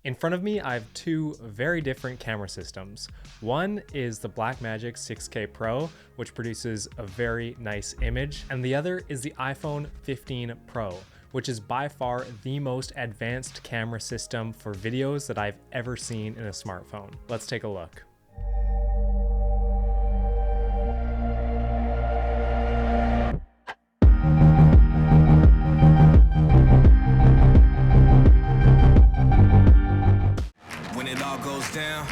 In front of me, I have two very different camera systems. One is the Blackmagic 6K Pro, which produces a very nice image, and the other is the iPhone 15 Pro, which is by far the most advanced camera system for videos that I've ever seen in a smartphone. Let's take a look. Down.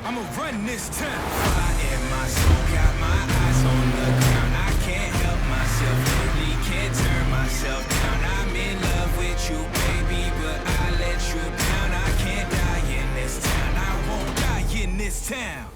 I'ma run this town. Fire in my soul, got my eyes on the ground. I can't help myself, lately can't turn myself down. I'm in love with you, baby, but I let you down. I can't die in this town. I won't die in this town.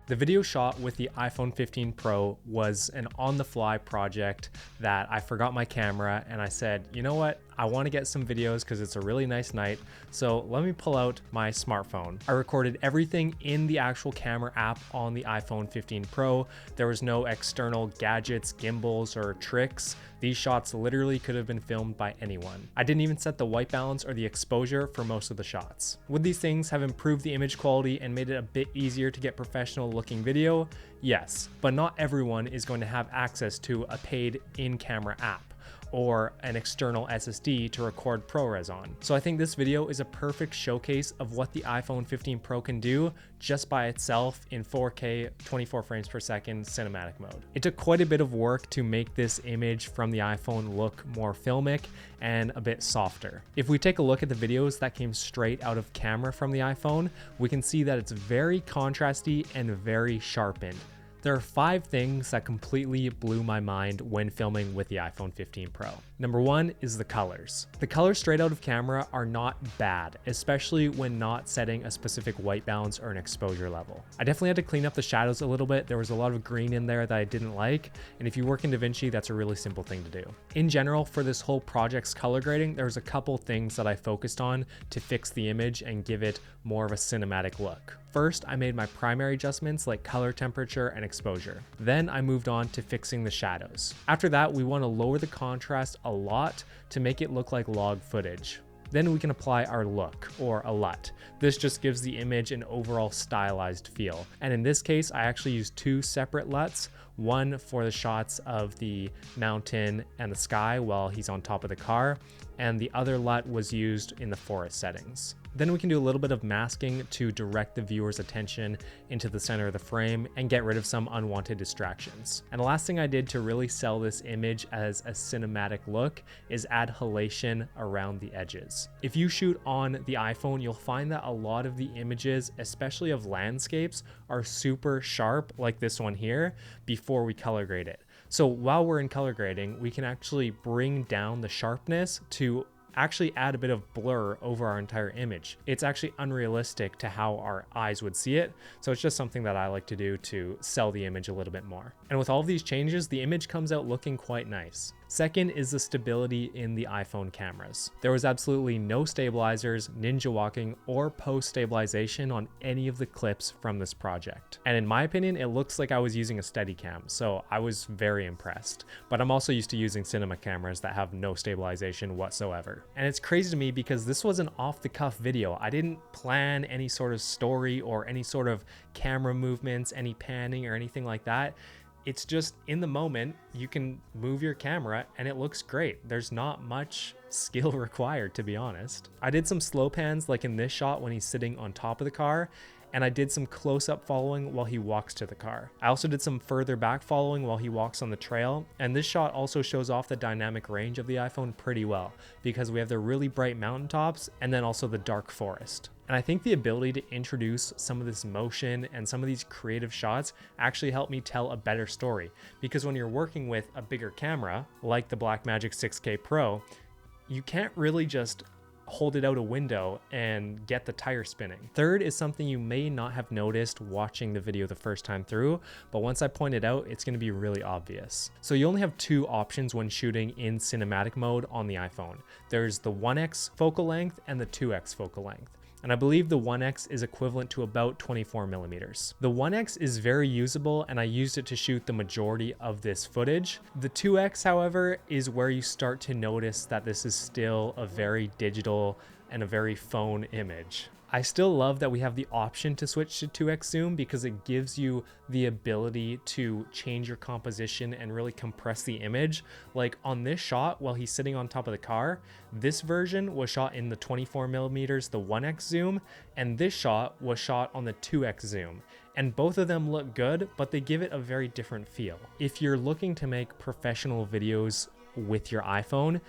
The video shot with the iPhone 15 Pro was an on-the-fly project that I forgot my camera and I said, you know what? I want to get some videos because it's a really nice night, so let me pull out my smartphone. I recorded everything in the actual camera app on the iPhone 15 Pro. There was no external gadgets, gimbals, or tricks. These shots literally could have been filmed by anyone. I didn't even set the white balance or the exposure for most of the shots. Would these things have improved the image quality and made it a bit easier to get professional looking video? Yes, but not everyone is going to have access to a paid in-camera app or an external SSD to record ProRes on. So I think this video is a perfect showcase of what the iPhone 15 Pro can do just by itself in 4K 24 frames per second cinematic mode. It took quite a bit of work to make this image from the iPhone look more filmic and a bit softer. If we take a look at the videos that came straight out of camera from the iPhone, we can see that it's very contrasty and very sharpened. There are 5 things that completely blew my mind when filming with the iPhone 15 Pro. Number 1 is the colors. The colors straight out of camera are not bad, especially when not setting a specific white balance or an exposure level. I definitely had to clean up the shadows a little bit. There was a lot of green in there that I didn't like, and if you work in DaVinci, that's a really simple thing to do. In general, for this whole project's color grading, there's a couple things that I focused on to fix the image and give it more of a cinematic look. First, I made my primary adjustments like color temperature and exposure. Then I moved on to fixing the shadows. After that, we want to lower the contrast a lot to make it look like log footage. Then we can apply our look, or a LUT. This just gives the image an overall stylized feel. And in this case, I actually used 2 separate LUTs, one for the shots of the mountain and the sky while he's on top of the car, and the other LUT was used in the forest settings. Then we can do a little bit of masking to direct the viewer's attention into the center of the frame and get rid of some unwanted distractions. And the last thing I did to really sell this image as a cinematic look is add halation around the edges. If you shoot on the iPhone, you'll find that a lot of the images, especially of landscapes, are super sharp, like this one here, before we color grade it. So while we're in color grading, we can actually bring down the sharpness to actually add a bit of blur over our entire image. It's actually unrealistic to how our eyes would see it, so it's just something that I like to do to sell the image a little bit more. And with all of these changes, the image comes out looking quite nice. Second is the stability in the iPhone cameras. There was absolutely no stabilizers, ninja walking, or post stabilization on any of the clips from this project. And in my opinion, it looks like I was using a Steadicam, so I was very impressed. But I'm also used to using cinema cameras that have no stabilization whatsoever. And it's crazy to me because this was an off-the-cuff video. I didn't plan any sort of story or any sort of camera movements, any panning or anything like that. It's just in the moment, you can move your camera and it looks great. There's not much skill required, to be honest. I did some slow pans like in this shot when he's sitting on top of the car, and I did some close-up following while he walks to the car. I also did some further back following while he walks on the trail, and this shot also shows off the dynamic range of the iPhone pretty well because we have the really bright mountaintops and then also the dark forest. And I think the ability to introduce some of this motion and some of these creative shots actually helped me tell a better story, because when you're working with a bigger camera like the Blackmagic 6K Pro, you can't really just hold it out a window and get the tire spinning. Third is something you may not have noticed watching the video the first time through, but once I point it out, it's going to be really obvious. So you only have 2 options when shooting in cinematic mode on the iPhone. There's the 1x focal length and the 2x focal length. and I believe the 1X is equivalent to about 24 millimeters. The 1X is very usable, and I used it to shoot the majority of this footage. The 2X, however, is where you start to notice that this is still a very digital and a very phone image. I still love that we have the option to switch to 2x zoom because it gives you the ability to change your composition and really compress the image. Like on this shot while he's sitting on top of the car, this version was shot in the 24 millimeters, the 1x zoom, and this shot was shot on the 2x zoom. And both of them look good, but they give it a very different feel. If you're looking to make professional videos with your iPhone,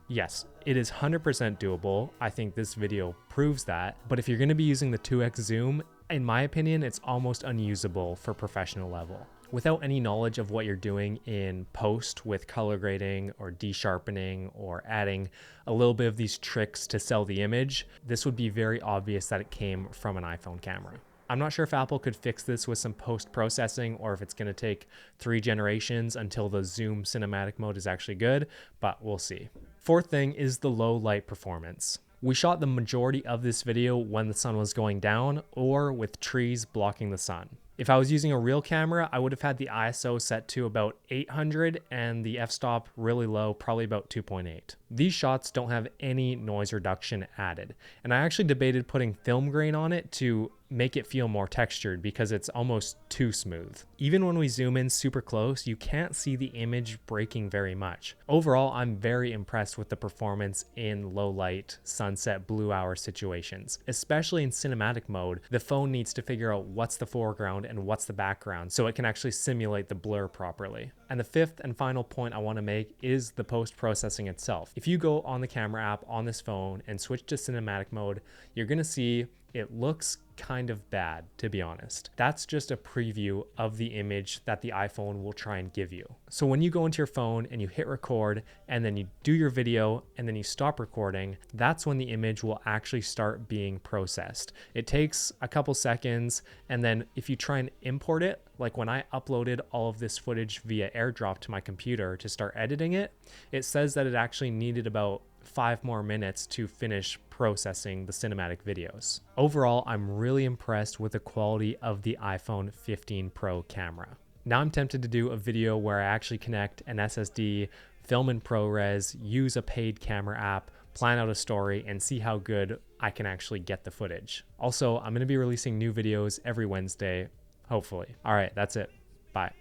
yes, it is 100% doable. I think this video proves that. But if you're going to be using the 2x zoom, in my opinion, it's almost unusable for professional level. Without any knowledge of what you're doing in post with color grading or de-sharpening or adding a little bit of these tricks to sell the image, this would be very obvious that it came from an iPhone camera. I'm not sure if Apple could fix this with some post-processing or if it's going to take 3 generations until the zoom cinematic mode is actually good, but we'll see. Fourth thing is the low light performance. We shot the majority of this video when the sun was going down or with trees blocking the sun. If I was using a real camera, I would have had the ISO set to about 800 and the f-stop really low, probably about 2.8. These shots don't have any noise reduction added. And I actually debated putting film grain on it to make it feel more textured because it's almost too smooth. Even when we zoom in super close, you can't see the image breaking very much. Overall, I'm very impressed with the performance in low light, sunset, blue hour situations. Especially in cinematic mode, the phone needs to figure out what's the foreground and what's the background so it can actually simulate the blur properly. And the fifth and final point I want to make is the post-processing itself. If you go on the camera app on this phone and switch to cinematic mode, you're going to see it looks kind of bad, to be honest. That's just a preview of the image that the iPhone will try and give you. So when you go into your phone and you hit record and then you do your video and then you stop recording, that's when the image will actually start being processed. It takes a couple seconds, and then if you try and import it, like when I uploaded all of this footage via AirDrop to my computer to start editing it, it says that it actually needed about 5 more minutes to finish processing the cinematic videos. Overall, I'm really impressed with the quality of the iPhone 15 Pro camera. Now I'm tempted to do a video where I actually connect an SSD, film in ProRes, use a paid camera app, plan out a story, and see how good I can actually get the footage. Also, I'm going to be releasing new videos every Wednesday, hopefully. All right, that's it. Bye.